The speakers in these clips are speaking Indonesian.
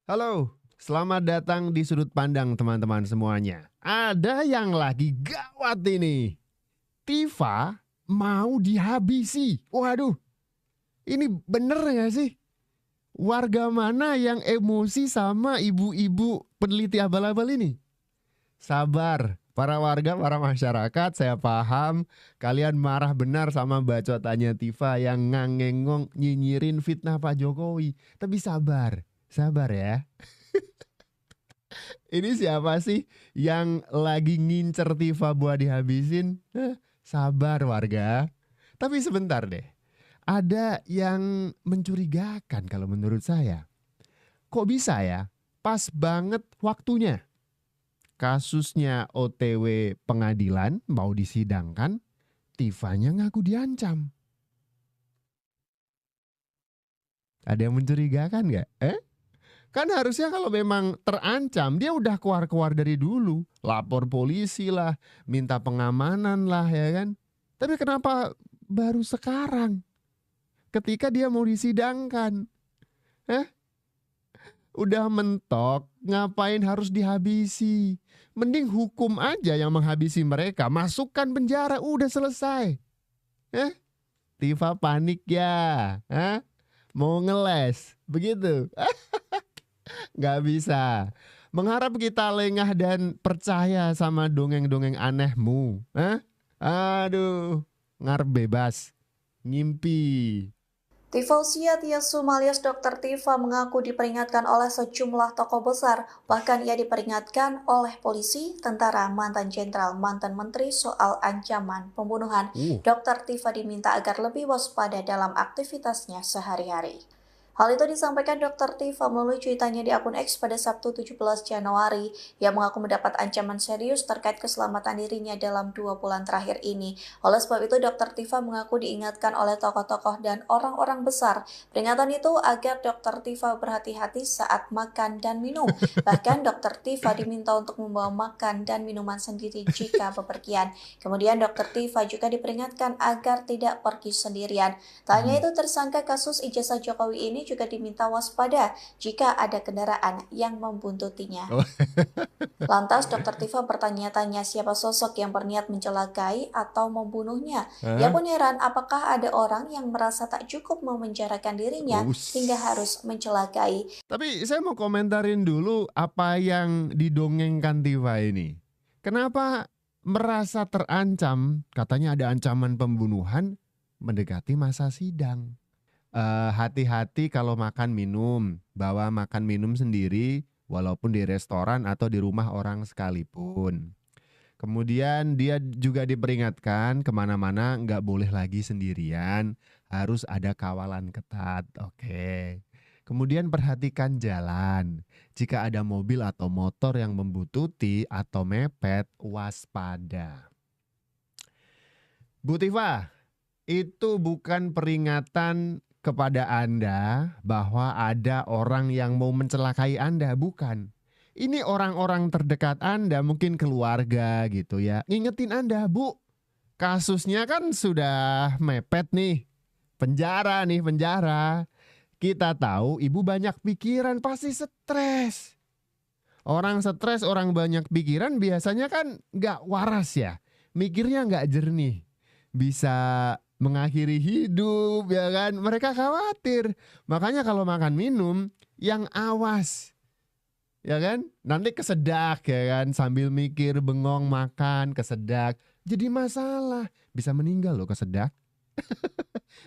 Halo, selamat datang di sudut pandang teman-teman semuanya. Ada yang lagi gawat ini. Tifa mau dihabisi. Waduh, ini bener gak sih? Warga mana yang emosi sama ibu-ibu peneliti abal-abal ini? Sabar, para warga, para masyarakat, saya paham kalian marah benar sama bacotannya Tifa yang ngangengong nyinyirin fitnah Pak Jokowi. Tapi sabar, sabar ya. Ini siapa sih yang lagi ngincer Tifa buat dihabisin? Sabar warga. Tapi sebentar deh. Ada yang mencurigakan kalau menurut saya. Kok bisa ya? Pas banget waktunya. Kasusnya OTW pengadilan mau disidangkan, Tifanya ngaku diancam. Ada yang mencurigakan nggak? Kan harusnya kalau memang terancam dia udah keluar-keluar dari dulu. Lapor polisi lah, minta pengamanan lah ya kan. Tapi kenapa baru sekarang ketika dia mau disidangkan? Eh, udah mentok, ngapain harus dihabisi? Mending hukum aja yang menghabisi mereka, masukkan penjara, udah selesai. Tifa panik ya, mau ngeles, begitu. Nggak bisa. Mengharap kita lengah dan percaya sama dongeng-dongeng anehmu. Aduh, ngarep bebas. Ngimpi. Tifausia Tiasum alias Dr. Tifa mengaku diperingatkan oleh sejumlah tokoh besar, bahkan ia diperingatkan oleh polisi, tentara, mantan jenderal, mantan menteri soal ancaman pembunuhan. Dr. Tifa diminta agar lebih waspada dalam aktivitasnya sehari-hari. Hal itu disampaikan Dr. Tifa melalui cuitannya di akun X pada Sabtu 17 Januari. Ia mengaku mendapat ancaman serius terkait keselamatan dirinya dalam 2 bulan terakhir ini. Oleh sebab itu, Dr. Tifa mengaku diingatkan oleh tokoh-tokoh dan orang-orang besar. Peringatan itu agar Dr. Tifa berhati-hati saat makan dan minum. Bahkan Dr. Tifa diminta untuk membawa makan dan minuman sendiri jika bepergian. Kemudian Dr. Tifa juga diperingatkan agar tidak pergi sendirian. Tak hanya itu, tersangka kasus ijazah Jokowi ini juga diminta waspada jika ada kendaraan yang membuntutinya. Lantas Dr. Tifa bertanya-tanya siapa sosok yang berniat mencelakai atau membunuhnya. Ia pun heran apakah ada orang yang merasa tak cukup memenjarakan dirinya hingga harus mencelakai. Tapi saya mau komentarin dulu apa yang didongengkan Tifa ini. Kenapa merasa terancam, katanya ada ancaman pembunuhan mendekati masa sidang. Hati-hati kalau makan minum, bawa makan minum sendiri walaupun di restoran atau di rumah orang sekalipun. Kemudian dia juga diperingatkan kemana-mana nggak boleh lagi sendirian, harus ada kawalan ketat. Oke. Kemudian perhatikan jalan. Jika ada mobil atau motor yang membuntuti atau mepet, waspada. Bu Tifa, itu bukan peringatan kepada Anda bahwa ada orang yang mau mencelakai Anda, bukan. Ini orang-orang terdekat Anda, mungkin keluarga gitu ya. Ngingetin Anda, Bu, kasusnya kan sudah mepet nih. Penjara nih, penjara. Kita tahu ibu banyak pikiran, pasti stres. Orang stres, orang banyak pikiran biasanya kan gak waras ya. Mikirnya gak jernih. Bisa mengakhiri hidup ya kan. Mereka khawatir. Makanya kalau makan minum yang awas. Ya kan? Nanti kesedak ya kan. Sambil mikir bengong makan kesedak. Jadi masalah. Bisa meninggal loh kesedak.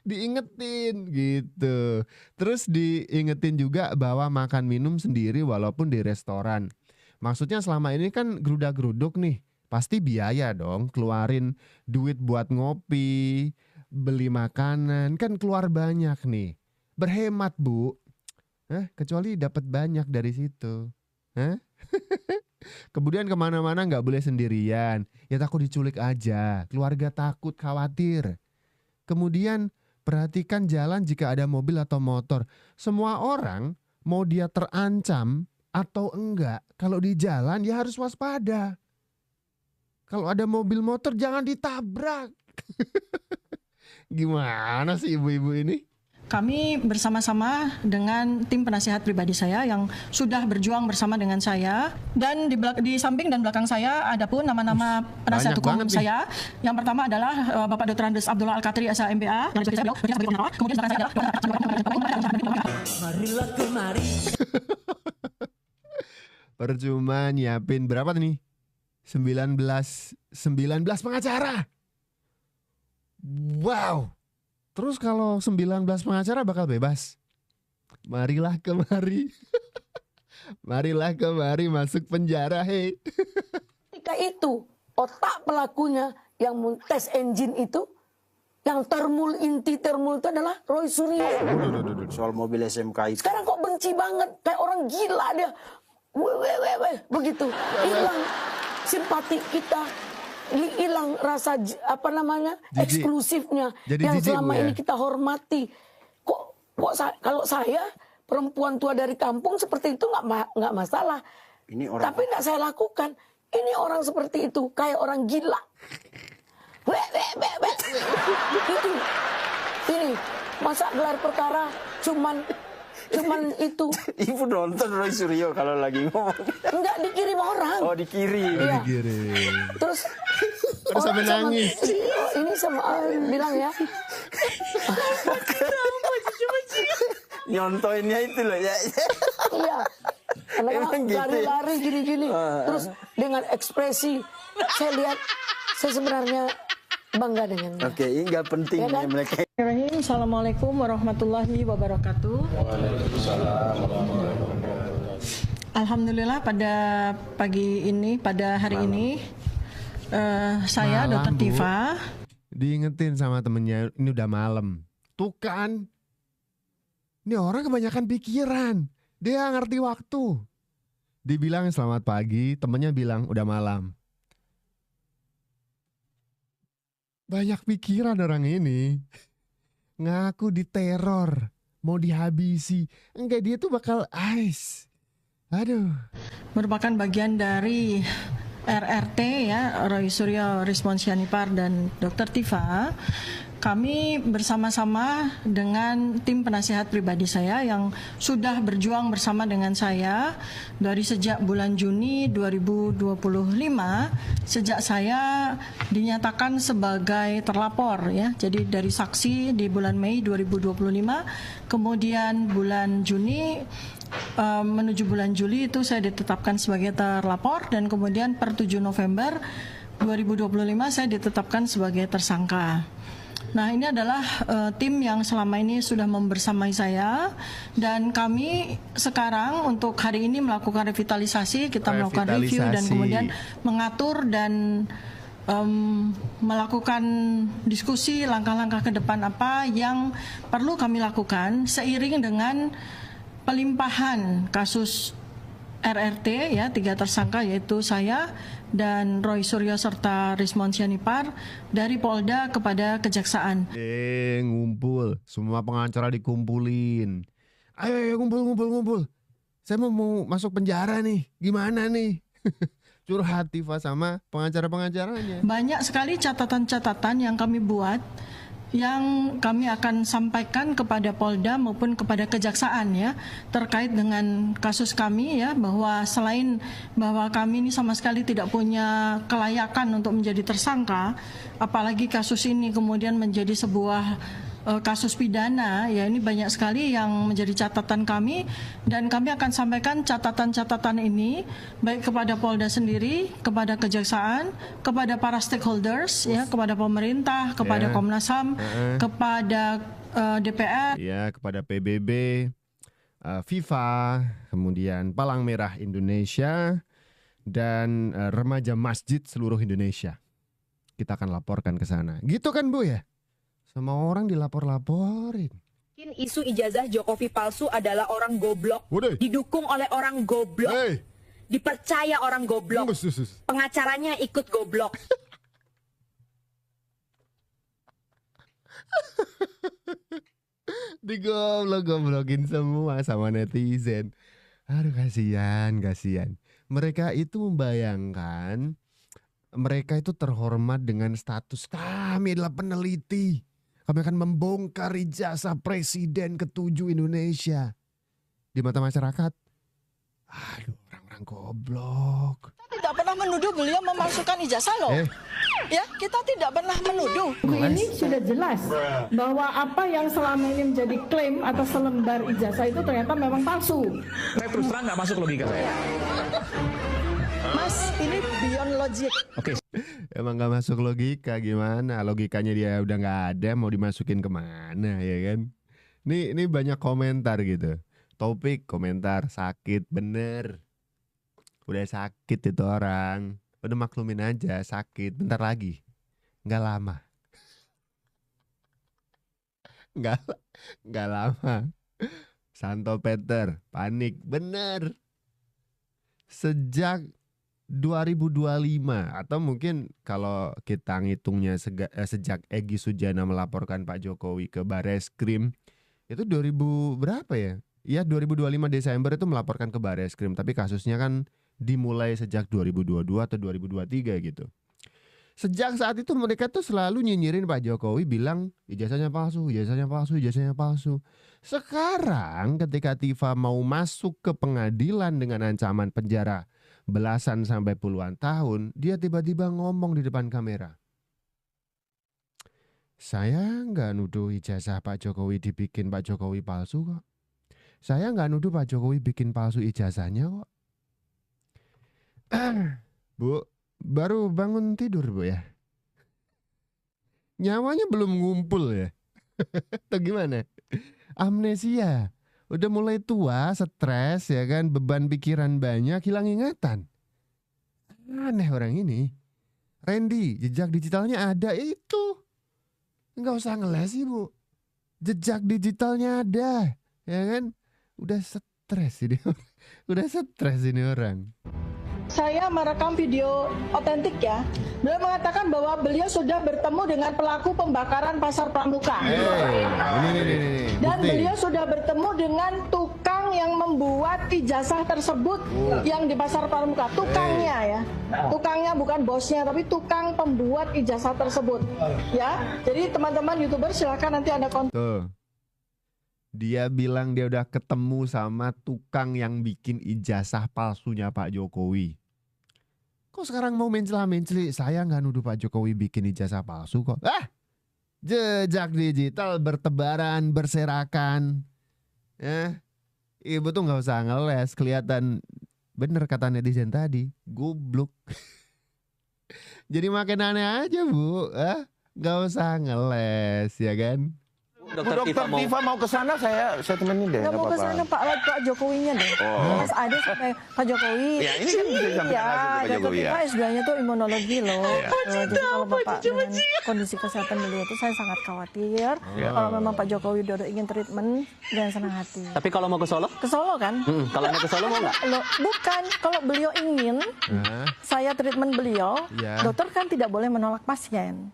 Diingetin gitu. Terus diingetin juga bahwa makan minum sendiri walaupun di restoran. Maksudnya selama ini kan gerudak-geruduk nih. Pasti biaya dong, keluarin duit buat ngopi, beli makanan, kan keluar banyak nih. Berhemat, Bu. Kecuali dapat banyak dari situ. Kemudian kemana-mana nggak boleh sendirian. Ya takut diculik aja. Keluarga takut, khawatir. Kemudian perhatikan jalan jika ada mobil atau motor. Semua orang mau dia terancam atau enggak, kalau di jalan ya harus waspada. Kalau ada mobil motor jangan ditabrak. Gimana sih ibu-ibu ini? Kami bersama-sama dengan tim penasihat pribadi saya yang sudah berjuang bersama dengan saya, dan di samping dan belakang saya ada pun nama-nama penasihat hukum saya. Yang pertama adalah Bapak Dr. Andes Abdullah Al-Katri SH MBA. Kemudian belakang saya adalah marilah kemari. Percuma nyiapin berapa nih? 19 pengacara. Wow. Terus kalau 19 pengacara bakal bebas. Marilah kemari. Marilah kemari masuk penjara, hei. Ketika itu otak pelakunya yang tes engine itu, yang inti termul itu adalah Roy Suryo. Soal mobil SMK itu. Sekarang kok benci banget, kayak orang gila dia. Begitu. Hilang simpati kita. Hilang rasa eksklusifnya yang selama ini kita hormati. Kalau saya perempuan tua dari kampung seperti itu nggak masalah. Tapi nggak saya lakukan. Ini orang seperti itu kayak orang gila. Itu ini masa gelar perkara cuman itu. Ibu nonton Roy Suryo kalau lagi ngomong. Enggak, dikirim orang. Oh, dikirim. Iya. Dikirim. Terus sampai nangis. Ini sama bilang ya. Nyontoinnya itu loh ya. Iya. Emang gitu ya? Lari-lari gini-gini. Terus dengan ekspresi saya lihat, saya sebenarnya bangga dengan dia. Oke, ini nggak penting ya, kan? Mereka. Assalamualaikum warahmatullahi wabarakatuh. Alhamdulillah pada pagi ini, pada hari ini saya Dr. Tifa diingetin sama temennya, ini udah malam. Tuh kan, ini orang kebanyakan pikiran. Dia ngerti waktu. Dibilang selamat pagi, temennya bilang udah malam. Banyak pikiran orang ini. Ngaku diteror, mau dihabisi. Enggak, dia tuh bakal ice. Aduh. Merupakan bagian dari RRT ya, Roy Suryo Rismonsianipar dan Dr. Tifa. Kami bersama-sama dengan tim penasihat pribadi saya yang sudah berjuang bersama dengan saya dari sejak bulan Juni 2025, sejak saya dinyatakan sebagai terlapor ya. Jadi dari saksi di bulan Mei 2025, kemudian bulan Juni menuju bulan Juli itu saya ditetapkan sebagai terlapor, dan kemudian per 7 November 2025 saya ditetapkan sebagai tersangka. Nah, ini adalah tim yang selama ini sudah membersamai saya, dan kami sekarang untuk hari ini melakukan revitalisasi, kita melakukan review dan kemudian mengatur dan melakukan diskusi langkah-langkah ke depan apa yang perlu kami lakukan seiring dengan pelimpahan kasus RRT ya, 3 tersangka yaitu saya dan Roy Suryo serta Rismonsianipar dari Polda kepada Kejaksaan. Ngumpul, semua pengacara dikumpulin. Ayo ngumpul. Saya mau masuk penjara nih. Gimana nih? Curhat Tifa sama pengacara-pengacaranya. Banyak sekali catatan-catatan yang kami buat, yang kami akan sampaikan kepada Polda maupun kepada Kejaksaan ya, terkait dengan kasus kami ya, bahwa selain bahwa kami ini sama sekali tidak punya kelayakan untuk menjadi tersangka, apalagi kasus ini kemudian menjadi sebuah kasus pidana ya, ini banyak sekali yang menjadi catatan kami, dan kami akan sampaikan catatan-catatan ini baik kepada Polda sendiri, kepada Kejaksaan, kepada para stakeholders ya, kepada pemerintah, kepada Komnas HAM, kepada DPR ya, kepada PBB, FIFA, kemudian Palang Merah Indonesia, dan remaja masjid seluruh Indonesia. Kita akan laporkan ke sana. Gitu kan Bu ya? Semua orang dilapor-laporin. Isu ijazah Jokowi palsu adalah orang goblok. Didukung oleh orang goblok. Dipercaya orang goblok. Pengacaranya ikut goblok. Digoblok-goblokin semua sama netizen. Aduh, kasihan. Mereka itu membayangkan mereka itu terhormat dengan status kami adalah peneliti. Kami akan membongkar ijazah Presiden ke-7 Indonesia. Di mata masyarakat, aduh, orang-orang goblok. Tidak pernah menuduh beliau memasukkan ijazah loh. Ya, kita tidak pernah menuduh. Ini sudah jelas bahwa apa yang selama ini menjadi klaim atas selembar ijazah itu ternyata memang palsu. Saya terus terang nggak masuk logika saya. Mas, ini beyond logic. Oke. Emang gak masuk logika, gimana? Logikanya dia udah gak ada, mau dimasukin kemana ya kan? Ini banyak komentar gitu. Topik komentar, sakit bener. Udah sakit itu orang. Udah maklumin aja, sakit. Bentar lagi. Gak lama. Gak lama. Santo Peter, panik. Bener. Sejak 2025 atau mungkin kalau kita ngitungnya sejak Egy Sujana melaporkan Pak Jokowi ke Bareskrim itu 2000 berapa ya? Ya 2025 Desember itu melaporkan ke Bareskrim, tapi kasusnya kan dimulai sejak 2022 atau 2023 gitu. Sejak saat itu mereka tuh selalu nyinyirin Pak Jokowi, bilang ijazahnya palsu, ijazahnya palsu, ijazahnya palsu. Sekarang ketika Tifa mau masuk ke pengadilan dengan ancaman penjara belasan sampai puluhan tahun, dia tiba-tiba ngomong di depan kamera. Saya nggak nuduh ijazah Pak Jokowi dibikin Pak Jokowi palsu kok. Saya nggak nuduh Pak Jokowi bikin palsu ijazahnya kok. Bu, baru bangun tidur Bu ya? Nyawanya belum ngumpul ya? Atau gimana? Amnesia. Udah mulai tua, stres ya kan, beban pikiran banyak, hilang ingatan. Aneh orang ini. Randy, jejak digitalnya ada itu. Enggak usah ngeles Bu. Jejak digitalnya ada, ya kan? Udah stres ini. Udah stres ini orang. Saya merekam video otentik ya. Beliau mengatakan bahwa beliau sudah bertemu dengan pelaku pembakaran Pasar Pramuka. Ini. Dan beliau sudah bertemu dengan tukang yang membuat ijazah tersebut yang di Pasar Pramuka. Tukangnya ya. Tukangnya bukan bosnya, tapi tukang pembuat ijazah tersebut. Ya. Jadi teman-teman YouTuber silakan nanti Anda kontak. Tuh. Dia bilang dia udah ketemu sama tukang yang bikin ijazah palsunya Pak Jokowi. Kok sekarang mau mencela-menceli? Saya nggak nuduh Pak Jokowi bikin ijazah palsu kok. Jejak digital bertebaran, berserakan. Ibu tuh nggak usah ngeles, kelihatan bener kata netizen tadi, goblok. Jadi makin aneh aja Bu, nggak usah ngeles ya kan? Dokter Tifa mau ke sana, saya temenin deh. Nggak mau ke sana Pak Jokowinya deh. Mas Ade sampai Pak Jokowi. Ya ini kan bisa sampai langsung ke Pak Jokowi ya. Pak S2-nya tuh imunologi loh. Jadi kalau Bapak dengan kondisi kesehatan beliau itu saya sangat khawatir. Kalau memang Pak Jokowi udah ingin treatment, jangan senang hati. Tapi kalau mau ke Solo? Ke Solo kan? Kalau mau ke Solo mau nggak? Bukan, kalau beliau ingin saya treatment beliau, dokter kan tidak boleh menolak pasien.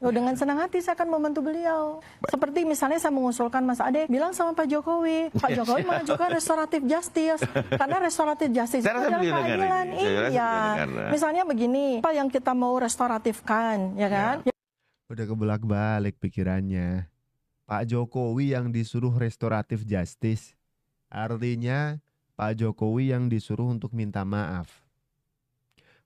Dengan senang hati saya akan membantu beliau. Seperti misalnya saya mengusulkan Mas Ade bilang sama Pak Jokowi mengajukan restoratif justice karena restoratif justice itu adalah keadilan. Iya. Misalnya begini, apa yang kita mau restoratifkan, ya kan? Udah kebolak-balik pikirannya. Pak Jokowi yang disuruh restoratif justice, artinya Pak Jokowi yang disuruh untuk minta maaf.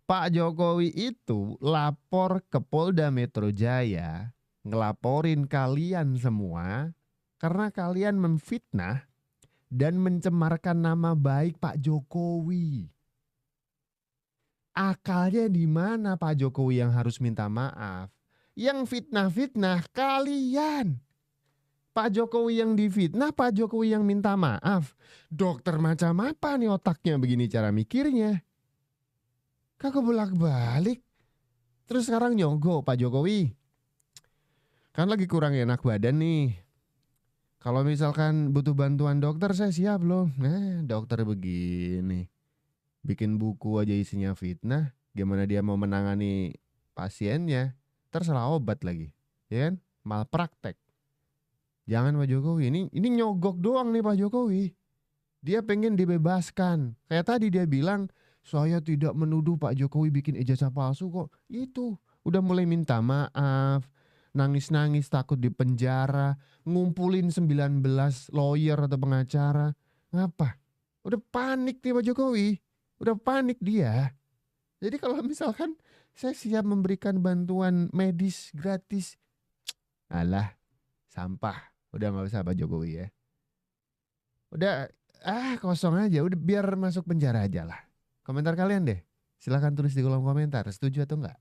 Pak Jokowi itu lapor ke Polda Metro Jaya, ngelaporin kalian semua karena kalian memfitnah dan mencemarkan nama baik Pak Jokowi. Akalnya di mana Pak Jokowi yang harus minta maaf? Yang fitnah-fitnah kalian. Pak Jokowi yang difitnah, Pak Jokowi yang minta maaf. Dokter macam apa nih otaknya begini cara mikirnya? Kagak bolak-balik. Terus sekarang nyogok Pak Jokowi. Kan lagi kurang enak badan nih. Kalau misalkan butuh bantuan dokter saya siap loh. Nah dokter begini. Bikin buku aja isinya fitnah. Gimana dia mau menangani pasiennya. Tersalah obat lagi. Ya kan? Malpraktek. Jangan Pak Jokowi. Ini nyogok doang nih Pak Jokowi. Dia pengen dibebaskan. Kayak tadi dia bilang, saya tidak menuduh Pak Jokowi bikin ijazah palsu kok. Itu udah mulai minta maaf, nangis-nangis takut di penjara, ngumpulin 19 lawyer atau pengacara. Ngapa? Udah panik nih Pak Jokowi. Udah panik dia. Jadi kalau misalkan saya siap memberikan bantuan medis gratis. Alah, sampah. Udah gak usah Pak Jokowi ya. Udah kosong aja. Udah biar masuk penjara aja lah. Komentar kalian deh. Silahkan tulis di kolom komentar. Setuju atau enggak?